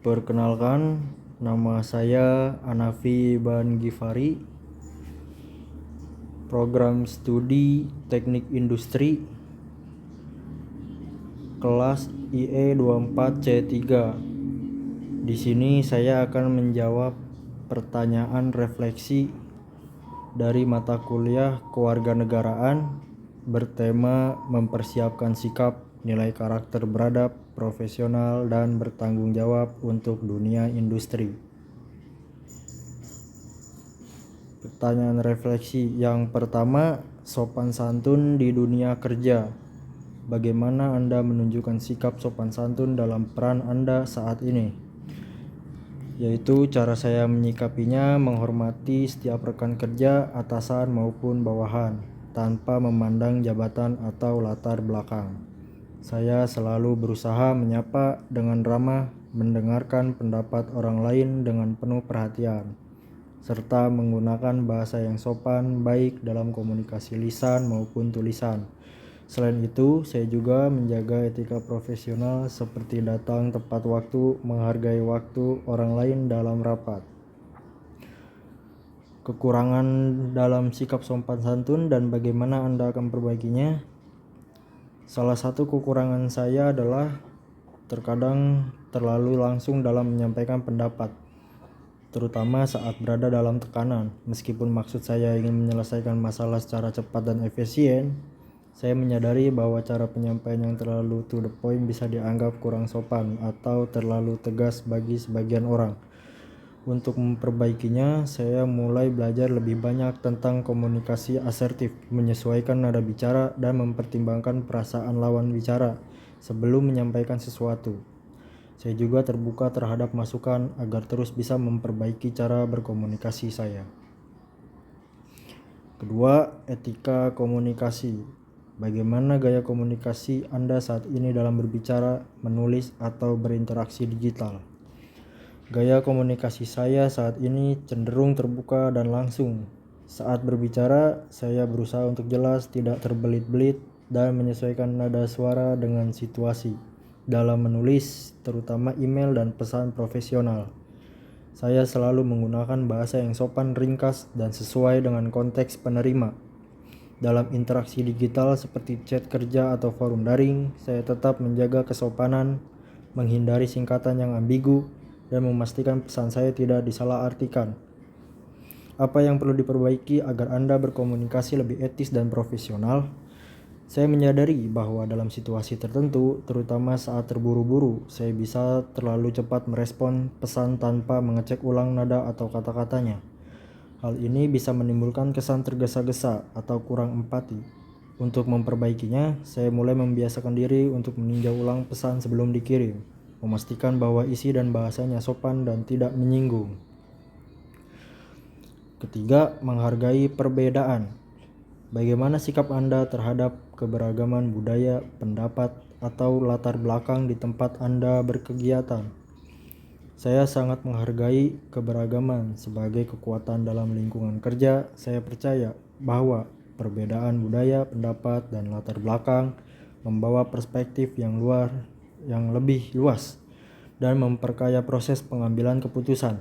Perkenalkan, nama saya Anafi Ban Gifari, program studi Teknik Industri, kelas IE 24C3. Di sini saya akan menjawab pertanyaan refleksi dari mata kuliah kewarganegaraan bertema mempersiapkan sikap, nilai karakter beradab, profesional, dan bertanggung jawab untuk dunia industri. Pertanyaan refleksi yang pertama, sopan santun di dunia kerja. Bagaimana Anda menunjukkan sikap sopan santun dalam peran Anda saat ini? Yaitu cara saya menyikapinya menghormati setiap rekan kerja, atasan maupun bawahan, tanpa memandang jabatan atau latar belakang. Saya selalu berusaha menyapa dengan ramah, mendengarkan pendapat orang lain dengan penuh perhatian, serta menggunakan bahasa yang sopan baik dalam komunikasi lisan maupun tulisan. Selain itu, saya juga menjaga etika profesional seperti datang tepat waktu, menghargai waktu orang lain dalam rapat. Kekurangan dalam sikap sopan santun dan bagaimana Anda akan perbaikinya? Salah satu kekurangan saya adalah terkadang terlalu langsung dalam menyampaikan pendapat, terutama saat berada dalam tekanan. Meskipun maksud saya ingin menyelesaikan masalah secara cepat dan efisien, saya menyadari bahwa cara penyampaian yang terlalu to the point bisa dianggap kurang sopan atau terlalu tegas bagi sebagian orang. Untuk memperbaikinya, saya mulai belajar lebih banyak tentang komunikasi asertif, menyesuaikan nada bicara, dan mempertimbangkan perasaan lawan bicara sebelum menyampaikan sesuatu. Saya juga terbuka terhadap masukan agar terus bisa memperbaiki cara berkomunikasi saya. Kedua, etika komunikasi. Bagaimana gaya komunikasi Anda saat ini dalam berbicara, menulis, atau berinteraksi digital? Gaya komunikasi saya saat ini cenderung terbuka dan langsung. Saat berbicara, saya berusaha untuk jelas, tidak terbelit-belit, dan menyesuaikan nada suara dengan situasi. Dalam menulis, terutama email dan pesan profesional, saya selalu menggunakan bahasa yang sopan, ringkas, dan sesuai dengan konteks penerima. Dalam interaksi digital seperti chat kerja atau forum daring, saya tetap menjaga kesopanan, menghindari singkatan yang ambigu, dan memastikan pesan saya tidak disalahartikan. Apa yang perlu diperbaiki agar Anda berkomunikasi lebih etis dan profesional? Saya menyadari bahwa dalam situasi tertentu, terutama saat terburu-buru, saya bisa terlalu cepat merespon pesan tanpa mengecek ulang nada atau kata-katanya. Hal ini bisa menimbulkan kesan tergesa-gesa atau kurang empati. Untuk memperbaikinya, saya mulai membiasakan diri untuk meninjau ulang pesan sebelum dikirim, memastikan bahwa isi dan bahasanya sopan dan tidak menyinggung. Ketiga, menghargai perbedaan. Bagaimana sikap Anda terhadap keberagaman budaya, pendapat, atau latar belakang di tempat Anda berkegiatan? Saya sangat menghargai keberagaman sebagai kekuatan dalam lingkungan kerja. Saya percaya bahwa perbedaan budaya, pendapat, dan latar belakang membawa perspektif yang lebih luas dan memperkaya proses pengambilan keputusan.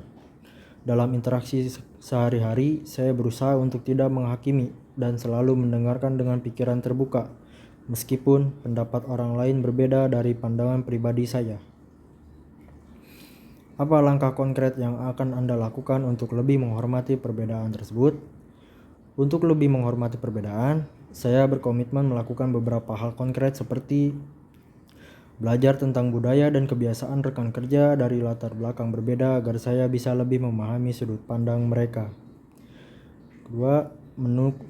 Dalam interaksi sehari-hari, saya berusaha untuk tidak menghakimi dan selalu mendengarkan dengan pikiran terbuka, meskipun pendapat orang lain berbeda dari pandangan pribadi saya. Apa langkah konkret yang akan Anda lakukan untuk lebih menghormati perbedaan tersebut? Untuk lebih menghormati perbedaan, saya berkomitmen melakukan beberapa hal konkret seperti belajar tentang budaya dan kebiasaan rekan kerja dari latar belakang berbeda agar saya bisa lebih memahami sudut pandang mereka. Kedua,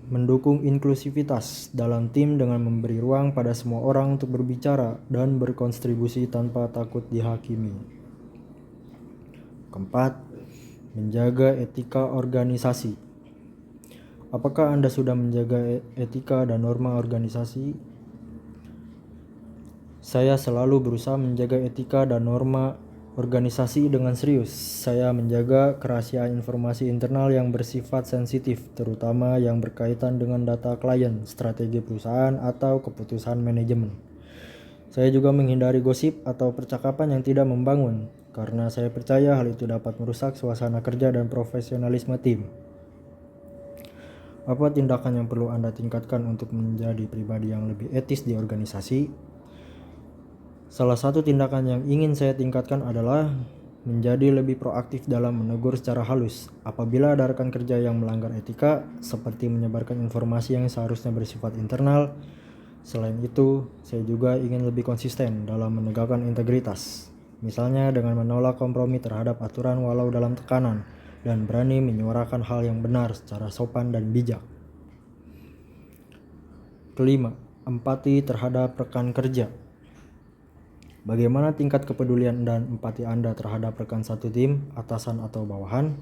mendukung inklusivitas dalam tim dengan memberi ruang pada semua orang untuk berbicara dan berkontribusi tanpa takut dihakimi. Keempat, menjaga etika organisasi. Apakah Anda sudah menjaga etika dan norma organisasi? Saya selalu berusaha menjaga etika dan norma organisasi dengan serius. Saya menjaga kerahasiaan informasi internal yang bersifat sensitif, terutama yang berkaitan dengan data klien, strategi perusahaan, atau keputusan manajemen. Saya juga menghindari gosip atau percakapan yang tidak membangun, karena saya percaya hal itu dapat merusak suasana kerja dan profesionalisme tim. Apa tindakan yang perlu Anda tingkatkan untuk menjadi pribadi yang lebih etis di organisasi? Salah satu tindakan yang ingin saya tingkatkan adalah menjadi lebih proaktif dalam menegur secara halus apabila ada rekan kerja yang melanggar etika, seperti menyebarkan informasi yang seharusnya bersifat internal. Selain itu, saya juga ingin lebih konsisten dalam menegakkan integritas, misalnya dengan menolak kompromi terhadap aturan walau dalam tekanan, dan berani menyuarakan hal yang benar secara sopan dan bijak. Kelima, empati terhadap rekan kerja. Bagaimana tingkat kepedulian dan empati Anda terhadap rekan satu tim, atasan atau bawahan?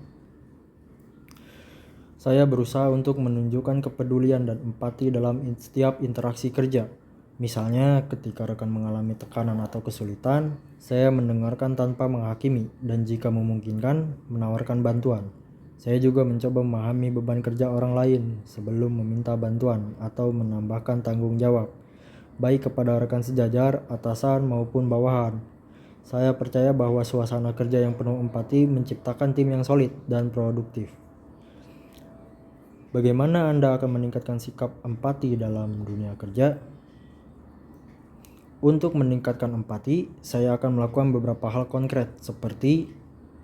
Saya berusaha untuk menunjukkan kepedulian dan empati dalam setiap interaksi kerja. Misalnya, ketika rekan mengalami tekanan atau kesulitan, saya mendengarkan tanpa menghakimi dan jika memungkinkan, menawarkan bantuan. Saya juga mencoba memahami beban kerja orang lain sebelum meminta bantuan atau menambahkan tanggung jawab, baik kepada rekan sejajar, atasan, maupun bawahan. Saya percaya bahwa suasana kerja yang penuh empati menciptakan tim yang solid dan produktif. Bagaimana Anda akan meningkatkan sikap empati dalam dunia kerja? Untuk meningkatkan empati, saya akan melakukan beberapa hal konkret seperti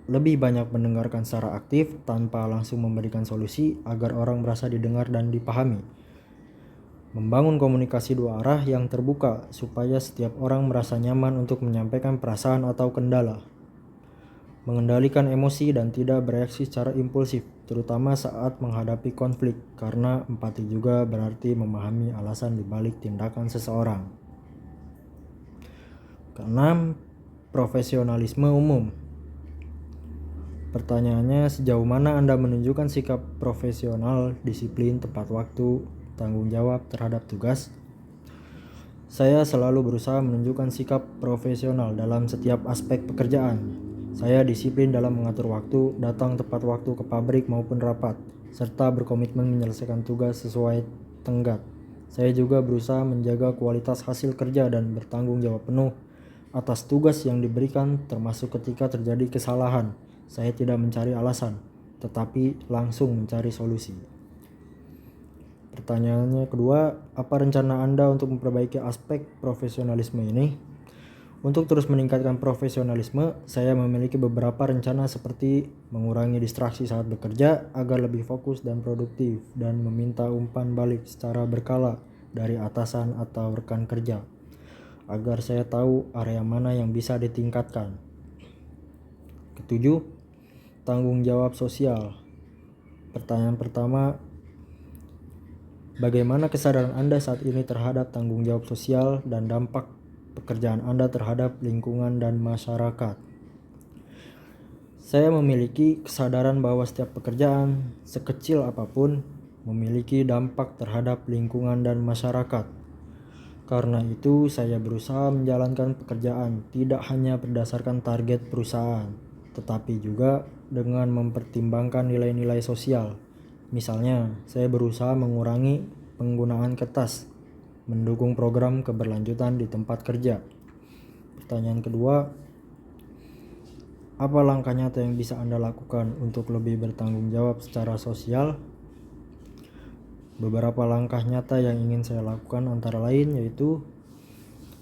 lebih banyak mendengarkan secara aktif tanpa langsung memberikan solusi agar orang merasa didengar dan dipahami. Membangun komunikasi dua arah yang terbuka supaya setiap orang merasa nyaman untuk menyampaikan perasaan atau kendala. Mengendalikan emosi dan tidak bereaksi secara impulsif, terutama saat menghadapi konflik, karena empati juga berarti memahami alasan dibalik tindakan seseorang. Keenam, profesionalisme umum. Pertanyaannya, sejauh mana Anda menunjukkan sikap profesional, disiplin, tepat waktu, tanggung jawab terhadap tugas? Saya selalu berusaha menunjukkan sikap profesional dalam setiap aspek pekerjaan. Saya disiplin dalam mengatur waktu, datang tepat waktu ke pabrik maupun rapat, serta berkomitmen menyelesaikan tugas sesuai tenggat. Saya juga berusaha menjaga kualitas hasil kerja dan bertanggung jawab penuh atas tugas yang diberikan, termasuk ketika terjadi kesalahan. Saya tidak mencari alasan, tetapi langsung mencari solusi. Pertanyaannya kedua, apa rencana Anda untuk memperbaiki aspek profesionalisme ini? Untuk terus meningkatkan profesionalisme, saya memiliki beberapa rencana seperti mengurangi distraksi saat bekerja agar lebih fokus dan produktif, dan meminta umpan balik secara berkala dari atasan atau rekan kerja, agar saya tahu area mana yang bisa ditingkatkan. Ketujuh, tanggung jawab sosial. Pertanyaan pertama, bagaimana kesadaran Anda saat ini terhadap tanggung jawab sosial dan dampak pekerjaan Anda terhadap lingkungan dan masyarakat? Saya memiliki kesadaran bahwa setiap pekerjaan, sekecil apapun, memiliki dampak terhadap lingkungan dan masyarakat. Karena itu, saya berusaha menjalankan pekerjaan tidak hanya berdasarkan target perusahaan, tetapi juga dengan mempertimbangkan nilai-nilai sosial. Misalnya, saya berusaha mengurangi penggunaan kertas, mendukung program keberlanjutan di tempat kerja. Pertanyaan kedua, apa langkah nyata yang bisa Anda lakukan untuk lebih bertanggung jawab secara sosial? Beberapa langkah nyata yang ingin saya lakukan antara lain yaitu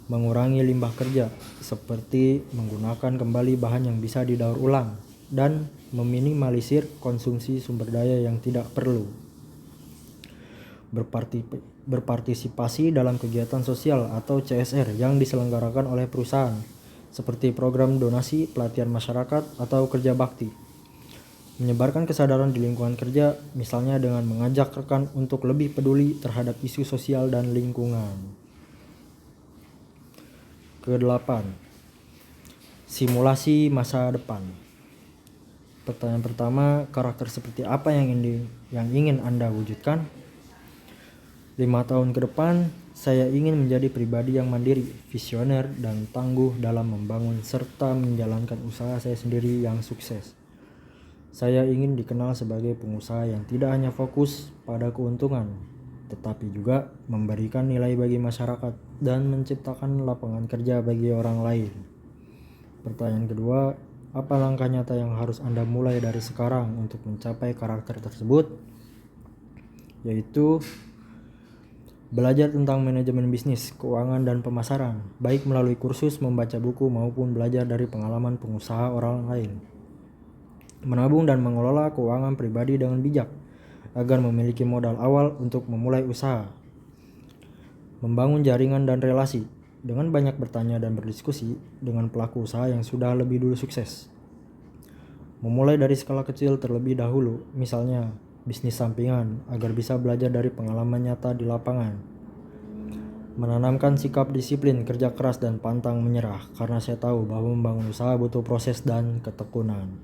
mengurangi limbah kerja, seperti menggunakan kembali bahan yang bisa didaur ulang, dan meminimalisir konsumsi sumber daya yang tidak perlu. Berpartisipasi dalam kegiatan sosial atau CSR yang diselenggarakan oleh perusahaan, seperti program donasi, pelatihan masyarakat, atau kerja bakti. Menyebarkan kesadaran di lingkungan kerja, misalnya dengan mengajak rekan untuk lebih peduli terhadap isu sosial dan lingkungan. Kedelapan, simulasi masa depan. Pertanyaan pertama, karakter seperti apa yang ingin Anda wujudkan? 5 tahun ke depan, saya ingin menjadi pribadi yang mandiri, visioner, dan tangguh dalam membangun serta menjalankan usaha saya sendiri yang sukses. Saya ingin dikenal sebagai pengusaha yang tidak hanya fokus pada keuntungan, tetapi juga memberikan nilai bagi masyarakat dan menciptakan lapangan kerja bagi orang lain. Pertanyaan kedua, apa langkah nyata yang harus Anda mulai dari sekarang untuk mencapai karakter tersebut? Yaitu belajar tentang manajemen bisnis, keuangan, dan pemasaran, baik melalui kursus, membaca buku, maupun belajar dari pengalaman pengusaha orang lain. Menabung dan mengelola keuangan pribadi dengan bijak, agar memiliki modal awal untuk memulai usaha. Membangun jaringan dan relasi, dengan banyak bertanya dan berdiskusi dengan pelaku usaha yang sudah lebih dulu sukses. Memulai dari skala kecil terlebih dahulu, misalnya bisnis sampingan, agar bisa belajar dari pengalaman nyata di lapangan. Menanamkan sikap disiplin, kerja keras, dan pantang menyerah, karena saya tahu bahwa membangun usaha butuh proses dan ketekunan.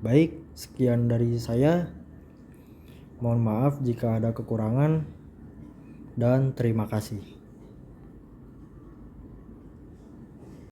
Baik, sekian dari saya. Mohon maaf jika ada kekurangan, dan terima kasih.